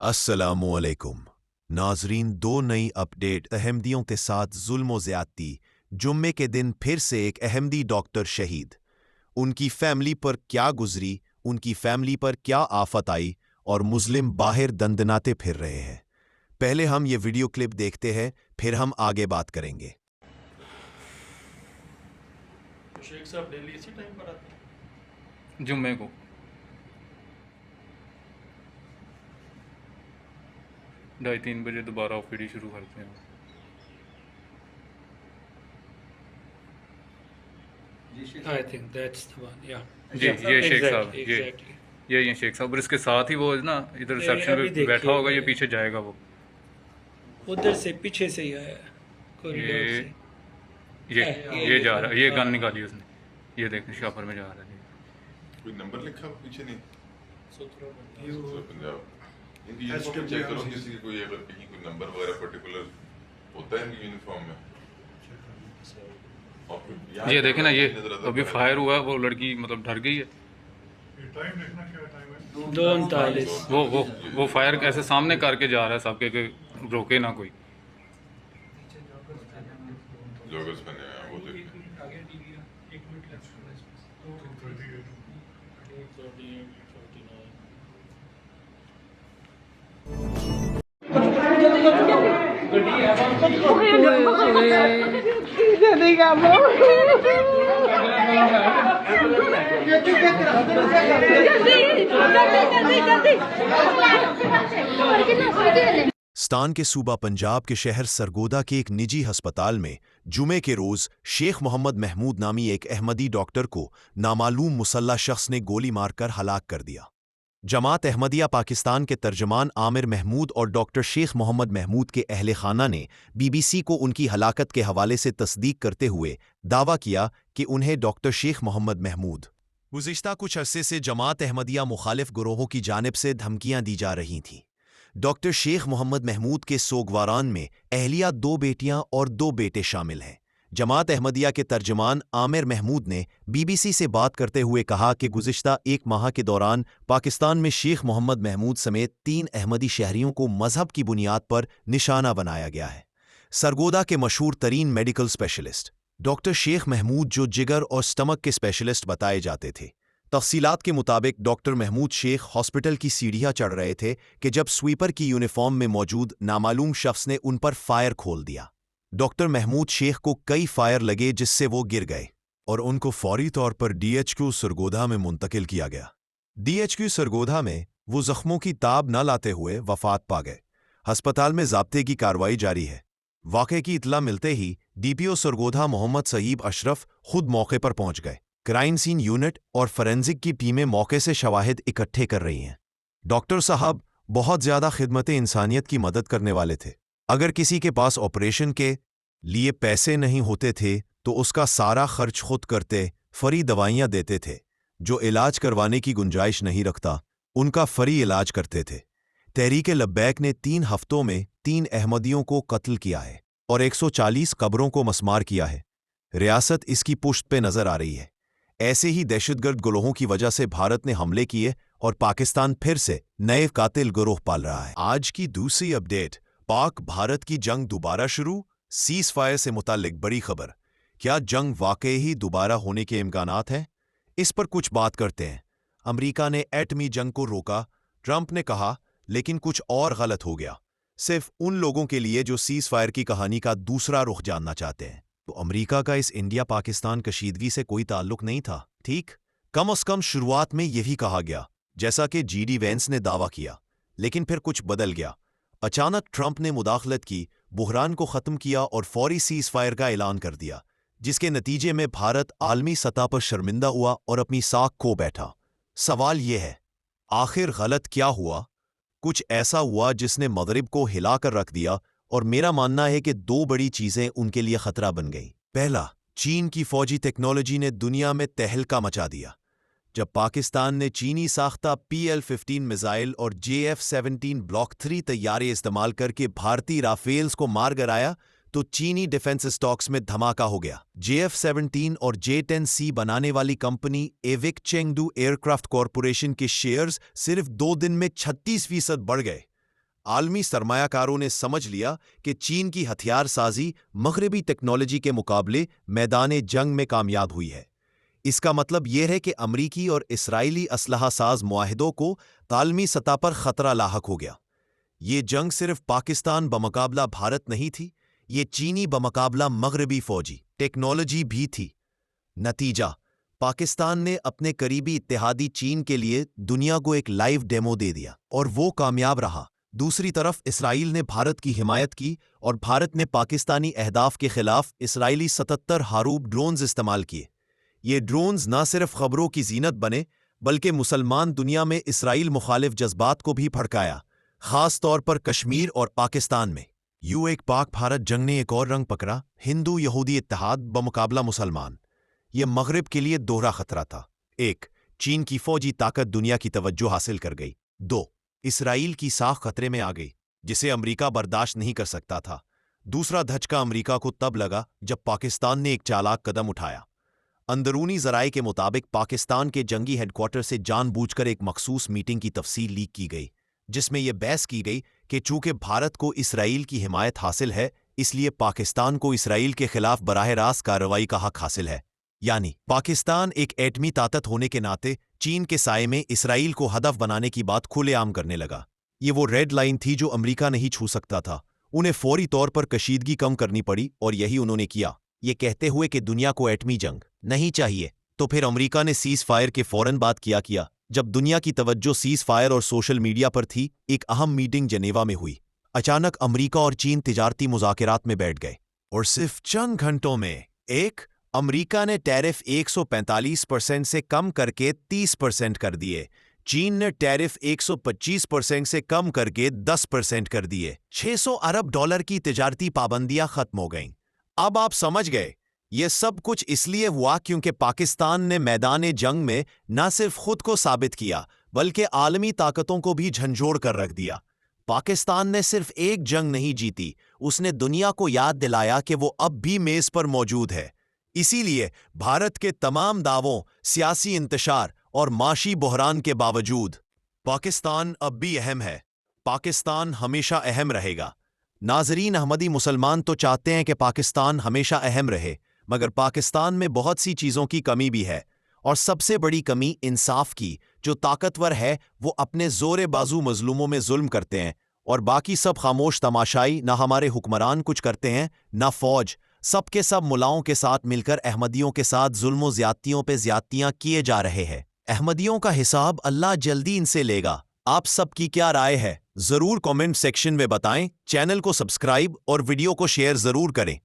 अस्सलामुअलैकुम नाजरीन, दो नई अपडेट अहमदियों के साथ जुल्म व ज़्यादती। जुम्मे के दिन फिर से एक अहमदी डॉक्टर शहीद। उनकी फैमिली पर क्या गुजरी, उनकी फैमिली पर क्या आफत आई और मुस्लिम बाहर दंदनाते फिर रहे हैं। पहले हम ये वीडियो क्लिप देखते हैं, फिर हम आगे बात करेंगे। शेख साहब डेली इसी टाइम पर आते हैं? जुम्मे को 2:30 बजे दोबारा ओपीडी शुरू करते हैं। I think that's the one, yeah. जी ये शेख साहब, Exactly. ये शेख साहब, और इसके साथ ही वो ना इधर ये रिसेप्शन अभी पे देखिए, बैठा होगा, ये पीछे जाएगा वो। उधर से पीछे से ही आया कॉरिडोर ये से। ये जा रहा है, ये गन निकाली उसने, ये देखें शापर में जा रहा है। कोई नंबर लिखा हुआ पीछे नहीं? You- पंजाब इनकी यूनिफॉर्म चेक करो, किसी की कोई अगर कहीं कोई नंबर वगैरह पर्टिकुलर होता है इनकी यूनिफॉर्म में। और फिर यहाँ ये देखें ना, ये नजर आता है अभी फायर हुआ है, वो लड़की मतलब डर गई है। 2:39 वो फायर ऐसे सामने करके जा रहा है सबके, कि रोके ना कोई। जॉगर्स पहने हैं वो देखिए। पाकिस्तान के सूबा पंजाब के शहर सरगोदा के एक निजी अस्पताल में जुमे के रोज शेख मोहम्मद महमूद नामी एक अहमदी डॉक्टर को नामालूम मुसल्ला शख्स ने गोली मारकर हलाक कर दिया। जमात अहमदिया पाकिस्तान के तर्जमान आमिर महमूद और डॉक्टर शेख मोहम्मद महमूद के अहले खाना ने BBC को उनकी हलाकत के हवाले से तस्दीक करते हुए दावा किया कि उन्हें डॉक्टर शेख मोहम्मद महमूद गुज़िश्ता कुछ अरसे से जमात अहमदिया मुखालिफ गुरोहों की जानिब से धमकियां दी जा रही थीं। डॉक्टर शेख मोहम्मद महमूद के सोगवारान में अहलिया 2 बेटियां और 2 बेटे शामिल हैं। जमात अहमदिया के तर्जमान आमिर महमूद ने BBC से बात करते हुए कहा कि गुज़िश्ता 1 माह के दौरान पाकिस्तान में शेख मोहम्मद महमूद समेत 3 अहमदी शहरियों को मजहब की बुनियाद पर निशाना बनाया गया है। सरगोदा के मशहूर तरीन medical specialist doctor Sheikh Mahmood, जो जिगर और स्टमक के स्पेशलिस्ट बताए जाते थे। तफसीलात के मुताबिक डॉक्टर महमूद शेख हॉस्पिटल की सीढ़ियां चढ़ रहे थे कि जब स्वीपर की यूनिफॉर्म में मौजूद नामालूम शख्स ने उन पर फायर खोल दिया। डॉक्टर महमूद शेख को कई फायर लगे, जिससे वो गिर गए और उनको फौरी तौर पर DHQ सरगोदा में मुंतकिल किया गया। DHQ सरगोदा में वो जख्मों की ताब न लाते हुए वफात पा गए। अस्पताल में ज़ाब्ते की कार्रवाई जारी है। वाक़े की इत्ला मिलते ही DPO सरगोदा मोहम्मद सईब अशरफ खुद मौके पर पहुंच गए। क्राइम सीन यूनिट और फॉरेंसिक की टीमें मौके से शवाहिद इकट्ठे कर रही हैं। डॉक्टर साहब बहुत ज़्यादा खिदमत इंसानियत की मदद करने वाले थे। अगर किसी के पास ऑपरेशन के लिए पैसे नहीं होते थे तो उसका सारा खर्च खुद करते, फ्री दवाइयाँ देते थे। जो इलाज करवाने की गुंजाइश नहीं रखता उनका फ्री इलाज करते थे। तहरीक लब्बैक ने 3 हफ्तों में 3 अहमदियों को कत्ल किया है और 140 कब्रों को मस्मार किया है। रियासत इसकी पुश्त पे नजर आ रही है। ऐसे ही दहशतगर्द गिरोहों की वजह से भारत ने हमले किए और पाकिस्तान फिर से नए कातिल गिरोह पाल रहा है। आज की दूसरी अपडेट, पाक भारत की जंग दोबारा शुरू, सीज फायर से मुताल्लिक बड़ी खबर। क्या जंग वाकई ही दोबारा होने के इम्कानात हैं? इस पर कुछ बात करते हैं। अमेरिका ने एटमी जंग को रोका, ट्रंप ने कहा, लेकिन कुछ और गलत हो गया। सिर्फ उन लोगों के लिए जो सीज फायर की कहानी का दूसरा रुख जानना चाहते हैं। तो अमेरिका का इस इंडिया पाकिस्तान कशीदगी से कोई ताल्लुक नहीं था, ठीक? कम से कम शुरुआत में यही कहा गया, जैसा कि GD वेंस ने दावा किया। लेकिन फिर कुछ बदल गया। अचानक ट्रंप ने मुदाखलत की, बुहरान को ख़त्म किया और फौरी सीज फायर का ऐलान कर दिया, जिसके नतीजे में भारत आलमी सतह पर शर्मिंदा हुआ और अपनी साख खो बैठा। सवाल यह है, आखिर गलत क्या हुआ? कुछ ऐसा हुआ जिसने मगरिब को हिलाकर रख दिया, और मेरा मानना है कि 2 बड़ी चीजें उनके लिए खतरा बन गई। पहला, चीन की फौजी टेक्नोलॉजी ने दुनिया में तहलका मचा दिया। जब पाकिस्तान ने चीनी साख्ता PL-15 मिसाइल और JF-17 ब्लॉक 3 तैयारे इस्तेमाल करके भारतीय राफेल्स को मार गिराया तो चीनी डिफेंस स्टॉक्स में धमाका हो गया। JF-17 और J-10C बनाने वाली company Avik Chengdu aircraft corporation के शेयर्स सिर्फ 2 दिन में 36% बढ़ गए। عالمی سرمایہ نے سمجھ لیا کہ چین کی ہتھیار سازی مغربی ٹیکنالوجی کے مقابلے میدان جنگ میں کامیاب ہوئی ہے۔ اس کا مطلب یہ ہے کہ امریکی اور اسرائیلی اسلحہ ساز معاہدوں کو عالمی سطح پر خطرہ لاحق ہو گیا۔ یہ جنگ صرف پاکستان بمقابلہ بھارت نہیں تھی، یہ چینی بمقابلہ مغربی فوجی ٹیکنالوجی بھی تھی۔ نتیجہ، پاکستان نے اپنے قریبی اتحادی چین کے لیے دنیا کو ایک لائیو ڈیمو دے دیا اور وہ کامیاب رہا۔ دوسری طرف اسرائیل نے بھارت کی حمایت کی اور بھارت نے پاکستانی اہداف کے خلاف اسرائیلی 77 ہاروب ڈرونز استعمال کیے۔ یہ ڈرونز نہ صرف خبروں کی زینت بنے بلکہ مسلمان دنیا میں اسرائیل مخالف جذبات کو بھی بھڑکایا، خاص طور پر کشمیر اور پاکستان میں۔ ایک پاک بھارت جنگ نے ایک اور رنگ پکڑا، ہندو یہودی اتحاد بمقابلہ مسلمان۔ یہ مغرب کے لیے دوہرا خطرہ تھا۔ 1. چین کی فوجی طاقت دنیا کی توجہ حاصل کر گئی۔ 2. اسرائیل کی ساکھ خطرے میں آ گئی، جسے امریکہ برداشت نہیں کر سکتا تھا۔ دوسرا دھچکا امریکہ کو تب لگا جب پاکستان نے ایک چالاک قدم اٹھایا۔ اندرونی ذرائع کے مطابق پاکستان کے جنگی ہیڈ کوارٹر سے جان بوجھ کر ایک مخصوص میٹنگ کی تفصیل لیک کی گئی، جس میں یہ بحث کی گئی کہ چونکہ بھارت کو اسرائیل کی حمایت حاصل ہے، اس لیے پاکستان کو اسرائیل کے خلاف براہ راست کارروائی کا حق حاصل ہے۔ یعنی پاکستان ایک ایٹمی طاقت ہونے کے ناطے چین کے سائے میں اسرائیل کو ہدف بنانے کی بات کھلے عام کرنے لگا۔ یہ وہ ریڈ لائن تھی جو امریکہ نہیں چھو سکتا تھا۔ انہیں فوری طور پر کشیدگی کم کرنی پڑی اور یہی انہوں نے کیا، یہ کہتے ہوئے کہ دنیا کو ایٹمی جنگ نہیں چاہیے۔ تو پھر امریکہ نے سیز فائر کے فوراً بعد کیا جب دنیا کی توجہ سیز فائر اور سوشل میڈیا پر تھی۔ ایک اہم میٹنگ جنیوا میں ہوئی۔ اچانک امریکہ اور چین تجارتی مذاکرات میں بیٹھ گئے اور صرف چند گھنٹوں میں امریکہ نے ٹیرف 145% سے کم کر کے 30% کر دیے، چین نے ٹیرف 125% سے کم کر کے 10% کر دیے۔ $600 ارب کی تجارتی پابندیاں ختم ہو گئیں۔ اب آپ سمجھ گئے، یہ سب کچھ اس لیے ہوا کیونکہ پاکستان نے میدان جنگ میں نہ صرف خود کو ثابت کیا بلکہ عالمی طاقتوں کو بھی جھنجھوڑ کر رکھ دیا۔ پاکستان نے صرف ایک جنگ نہیں جیتی، اس نے دنیا کو یاد دلایا کہ وہ اب بھی میز پر موجود ہے۔ اسی لیے بھارت کے تمام دعووں، سیاسی انتشار اور معاشی بحران کے باوجود پاکستان اب بھی اہم ہے۔ پاکستان ہمیشہ اہم رہے گا۔ ناظرین، احمدی مسلمان تو چاہتے ہیں کہ پاکستان ہمیشہ اہم رہے، مگر پاکستان میں بہت سی چیزوں کی کمی بھی ہے، اور سب سے بڑی کمی انصاف کی۔ جو طاقتور ہے وہ اپنے زور بازو مظلوموں میں ظلم کرتے ہیں، اور باقی سب خاموش تماشائی۔ نہ ہمارے حکمران کچھ کرتے ہیں، نہ فوج۔ سب کے سب ملاؤں کے ساتھ مل کر احمدیوں کے ساتھ ظلم و زیادتیوں پہ زیادتیاں کیے جا رہے ہیں۔ احمدیوں کا حساب اللہ جلدی ان سے لے گا۔ آپ سب کی کیا رائے ہے؟ ضرور کامنٹ سیکشن میں بتائیں۔ چینل کو سبسکرائب اور ویڈیو کو شیئر ضرور کریں۔